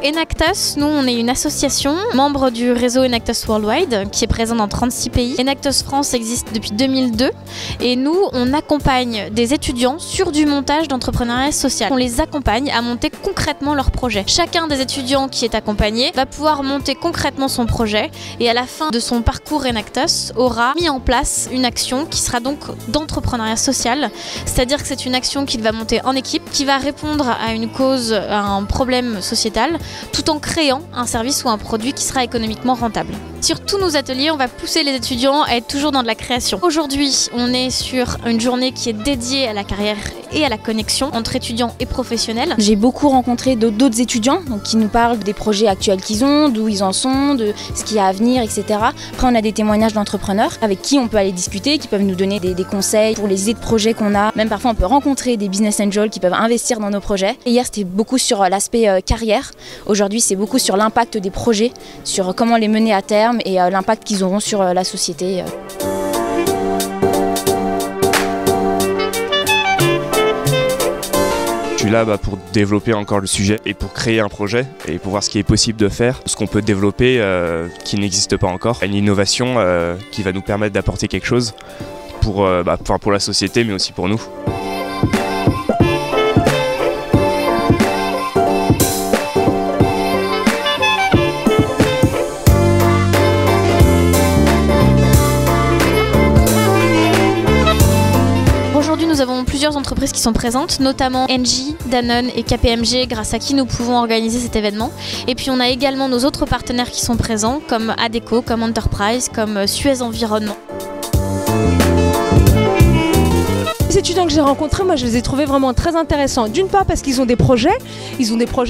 Enactus, nous on est une association, membre du réseau Enactus Worldwide, qui est présent dans 36 pays. Enactus France existe depuis 2002 et nous on accompagne des étudiants sur du montage d'entrepreneuriat social. On les accompagne à monter concrètement leur projet. Chacun des étudiants qui est accompagné va pouvoir monter concrètement son projet et à la fin de son parcours Enactus aura mis en place une action qui sera donc d'entrepreneuriat social, c'est-à-dire que c'est une action qu'il va monter en équipe, qui va répondre à une cause, à un problème sociétal, tout en créant un service ou un produit qui sera économiquement rentable. Sur tous nos ateliers, on va pousser les étudiants à être toujours dans de la création. Aujourd'hui, on est sur une journée qui est dédiée à la carrière et à la connexion entre étudiants et professionnels. J'ai beaucoup rencontré d'autres étudiants donc, qui nous parlent des projets actuels qu'ils ont, d'où ils en sont, de ce qu'il y a à venir, etc. Après, on a des témoignages d'entrepreneurs avec qui on peut aller discuter, qui peuvent nous donner des conseils pour les idées de projets qu'on a. Même parfois, on peut rencontrer des business angels qui peuvent investir dans nos projets. Et hier, c'était beaucoup sur l'aspect carrière. Aujourd'hui, c'est beaucoup sur l'impact des projets, sur comment les mener à terme et l'impact qu'ils auront sur la société. Je suis là pour développer encore le sujet et pour créer un projet et pour voir ce qui est possible de faire, ce qu'on peut développer qui n'existe pas encore. Une innovation qui va nous permettre d'apporter quelque chose pour la société mais aussi pour nous. Aujourd'hui, nous avons plusieurs entreprises qui sont présentes, notamment Engie, Danone et KPMG, grâce à qui nous pouvons organiser cet événement. Et puis on a également nos autres partenaires qui sont présents, comme Adecco, comme Enterprise, comme Suez Environnement. Les étudiants que j'ai rencontrés, moi je les ai trouvés vraiment très intéressants. D'une part parce qu'ils ont des projets,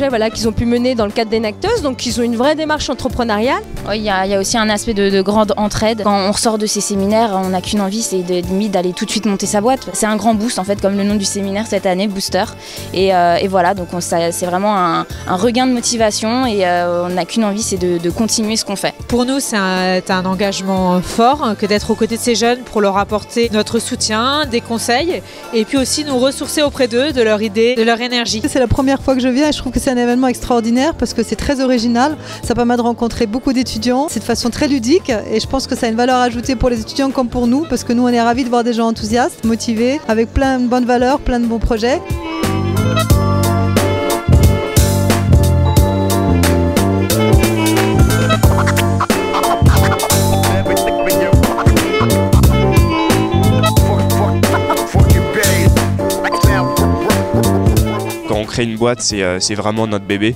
voilà, qu'ils ont pu mener dans le cadre d'Enactus, donc ils ont une vraie démarche entrepreneuriale. Oui, il y a aussi un aspect de grande entraide. Quand on ressort de ces séminaires, on n'a qu'une envie, c'est d'aller tout de suite monter sa boîte. C'est un grand boost en fait, comme le nom du séminaire cette année, Booster. Et voilà, donc c'est vraiment un regain de motivation et on n'a qu'une envie, c'est de continuer ce qu'on fait. Pour nous, c'est un engagement fort que d'être aux côtés de ces jeunes pour leur apporter notre soutien, des conseils et puis aussi nous ressourcer auprès d'eux, de leurs idées, de leur énergie. C'est la première fois que je viens et je trouve que c'est un événement extraordinaire parce que c'est très original. Ça permet de rencontrer beaucoup d'étudiants. C'est de façon très ludique et je pense que ça a une valeur ajoutée pour les étudiants comme pour nous parce que nous on est ravis de voir des gens enthousiastes, motivés, avec plein de bonnes valeurs, plein de bons projets. Quand on crée une boîte, c'est vraiment notre bébé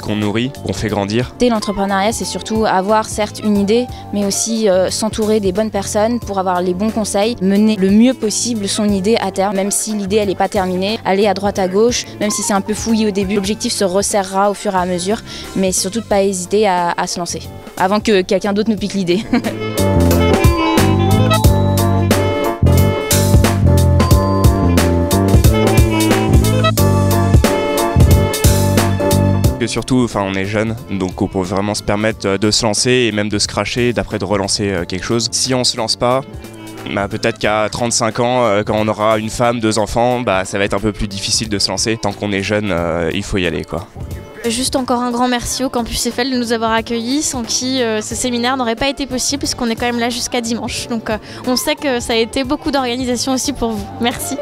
qu'on nourrit, qu'on fait grandir. L'entrepreneuriat, c'est surtout avoir certes une idée, mais aussi s'entourer des bonnes personnes pour avoir les bons conseils, mener le mieux possible son idée à terme, même si l'idée elle n'est pas terminée, aller à droite à gauche, même si c'est un peu fouillis au début, l'objectif se resserrera au fur et à mesure, mais surtout de ne pas hésiter à se lancer, avant que quelqu'un d'autre nous pique l'idée. Surtout, on est jeunes, donc on peut vraiment se permettre de se lancer et même de se cracher, d'après de relancer quelque chose. Si on se lance pas, peut-être qu'à 35 ans, quand on aura une femme, 2 enfants, ça va être un peu plus difficile de se lancer. Tant qu'on est jeune, il faut y aller, quoi. Juste encore un grand merci au Campus Eiffel de nous avoir accueillis, sans qui ce séminaire n'aurait pas été possible, puisqu'on est quand même là jusqu'à dimanche. Donc on sait que ça a été beaucoup d'organisation aussi pour vous. Merci.